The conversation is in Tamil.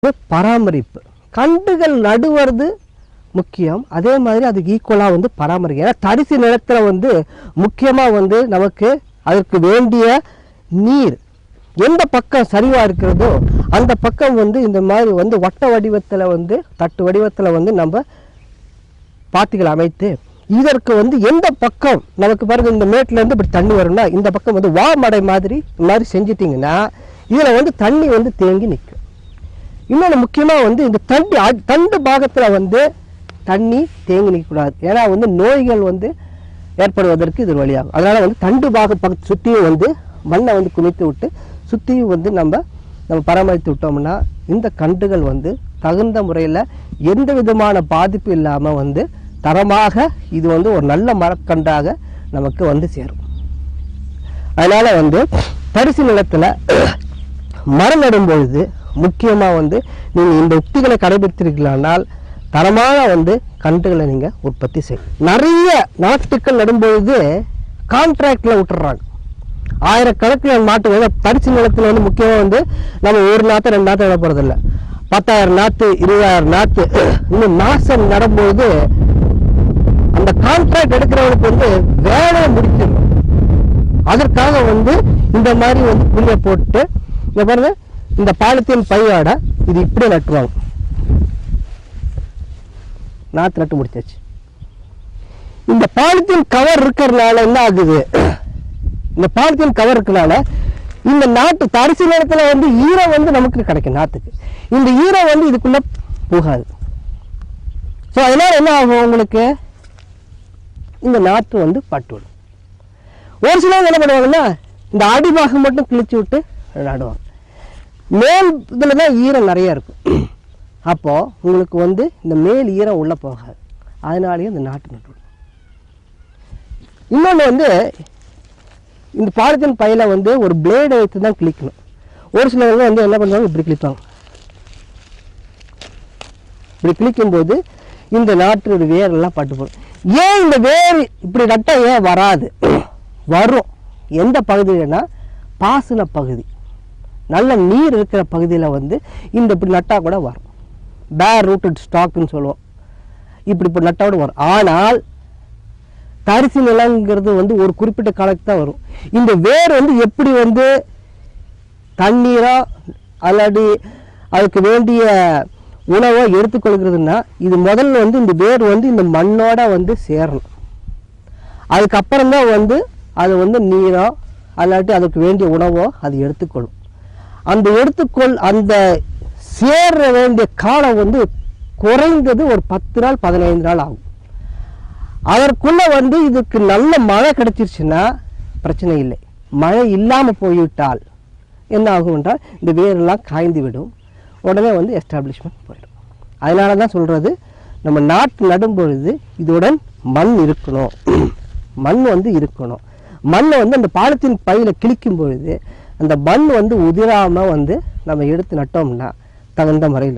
பராமரிப்பு. கண்டுகள் நடுவது முக்கியம், அதே மாதிரி அதுக்கு ஈக்குவலாக வந்து பராமரிக்க. ஏன்னா தரிசு நிலத்தில் வந்து முக்கியமாக வந்து நமக்கு அதற்கு வேண்டிய நீர் எந்த பக்கம் சரிவாக இருக்கிறதோ அந்த பக்கம் வந்து இந்த மாதிரி வந்து வட்ட வடிவத்தில் வந்து தட்டு வடிவத்தில் வந்து நம்ம பாத்திகள் அமைத்து இதற்கு வந்து எந்த பக்கம் நமக்கு பாருங்க இந்த மேட்லேருந்து இப்படி தண்ணி வரும்னா இந்த பக்கம் வந்து வாமடை மாதிரி இந்த மாதிரி செஞ்சிட்டிங்கன்னா இதில் வந்து தண்ணி வந்து தேங்கி நிற்கும். இன்னொன்று முக்கியமாக வந்து இந்த தண்டு பாகத்தில் வந்து தண்ணி தேங்கி நிற்கக்கூடாது. ஏன்னா வந்து நோய்கள் வந்து ஏற்படுவதற்கு இது வழியாகும். அதனால் வந்து தண்டு பக்கத்து சுற்றியும் வந்து மண்ணை வந்து குமித்து விட்டு சுற்றியும் வந்து நம்ம பராமரித்து விட்டோம்னா இந்த கன்றுகள் வந்து தகுந்த முறையில் எந்த விதமான பாதிப்பு இல்லாமல் வந்து தரமாக இது வந்து ஒரு நல்ல மரக்கன்றாக நமக்கு வந்து சேரும். அதனால் வந்து தரிசு நிலத்தில் மரம் நடும் பொழுது முக்கியமாக வந்து நீங்கள் இந்த உத்திகளை கடைபிடித்திருக்கலானால் தரமான வந்து கன்றுகளை நீங்கள் உற்பத்தி செய்யும். நிறைய நாட்டுக்கள் நடும்பொழுது கான்ட்ராக்டில் விட்டுறாங்க. ஆயிரக்கணக்கில் நாட்டு தரிசு நிலத்தில் வந்து முக்கியமாக வந்து நம்ம ஒரு நாற்று ரெண்டு நாற்று நட போகிறதில்ல, 10,000 நாற்று 20,000 நாற்று இன்னும் மாதம் நடும்பொழுது அந்த கான்ட்ராக்ட் எடுக்கிறவனுக்கு வந்து வேலையை முடிச்சிடணும். அதற்காக வந்து இந்த மாதிரி வந்து புள்ளியை போட்டு இங்கே பாருங்க இந்த பாலித்தீன் பையோட இது இப்படி நட்டுவாங்க. நாற்று நட்டு முடிச்சாச்சு. இந்த பாலித்தீன் கவர் இருக்கிறதுனால என்ன ஆகுது, இந்த பாலித்தீன் கவர் இருக்கிறதுனால இந்த நாட்டு தரிசு நிலத்தில் வந்து ஈரம் வந்து நமக்கு கிடைக்கும். நாற்றுக்கு இந்த ஈரம் வந்து இதுக்குள்ள போகாது. ஸோ அதனால என்ன ஆகும், உங்களுக்கு இந்த நாற்று வந்து பட்டுவிடும். ஒரு சிலர் என்ன பண்ணுவாங்கன்னா இந்த அடிபாகம் மட்டும் கிழிச்சு விட்டு நடுவாங்க. மேல் இதில் தான் ஈரம் நிறைய இருக்கும். அப்போது உங்களுக்கு வந்து இந்த மேல் ஈரம் உள்ளே போகாது. அதனாலேயே இந்த நாற்று நட்டுவிடும். இன்னொன்று வந்து இந்த பாலித்தீன் பையில வந்து ஒரு பிளேடை வைத்து தான் கிளிக்கணும். ஒரு சிலவங்க வந்து என்ன பண்ணுவாங்க, இப்படி கிளிப்பாங்க. இப்படி கிளிக்கும்போது இந்த நாற்று வேரெல்லாம் பட்டு போடும். ஏன் இந்த வேர் இப்படி நட்டா ஏன் வராது? வரும். எந்த பகுதியிலனா பாசன பகுதி, நல்ல நீர் இருக்கிற பகுதியில் வந்து இந்த இப்படி நட்டா கூட வரும். பேர் ரூட்டட் ஸ்டாக்னு சொல்லுவோம். இப்படி நட்டாவோட வரும். ஆனால் தரிசு நிலங்கிறது வந்து ஒரு குறிப்பிட்ட காலத்துக்கு தான் வரும். இந்த வேர் வந்து எப்படி வந்து தண்ணீரோ அல்லாடி அதுக்கு வேண்டிய உணவை எடுத்துக்கொள்கிறதுனா இது முதல்ல வந்து இந்த வேர் வந்து இந்த மண்ணோட வந்து சேரணும். அதுக்கப்புறம் தான் வந்து அது வந்து நீரோ அல்லாட்டி அதுக்கு வேண்டிய உணவோ அது எடுத்துக்கொள்ளும். அந்த சேர வேண்டிய காலம் வந்து குறைந்தது ஒரு 10 நாள் 15 நாள் ஆகும். அதற்குள்ள வந்து இதுக்கு நல்ல மழை கிடைச்சிருச்சுன்னா பிரச்சனை இல்லை. மழை இல்லாமல் போய்விட்டால் என்ன ஆகும் என்றால் இந்த வேரெல்லாம் காய்ந்து விடும். உடனே வந்து எஸ்டாப்ளிஷ்மெண்ட் போயிடும். அதனால தான் சொல்கிறது, நம்ம நாட்டு நடும் பொழுது இதுடன் மண் இருக்கணும். மண் வந்து இருக்கணும். மண்ணை வந்து அந்த பாலித்தீன் பையில் கிழிக்கும் பொழுது அந்த மண் வந்து உதிராமல் வந்து நம்ம எடுத்து நட்டோம்னா தகுந்த முறையில்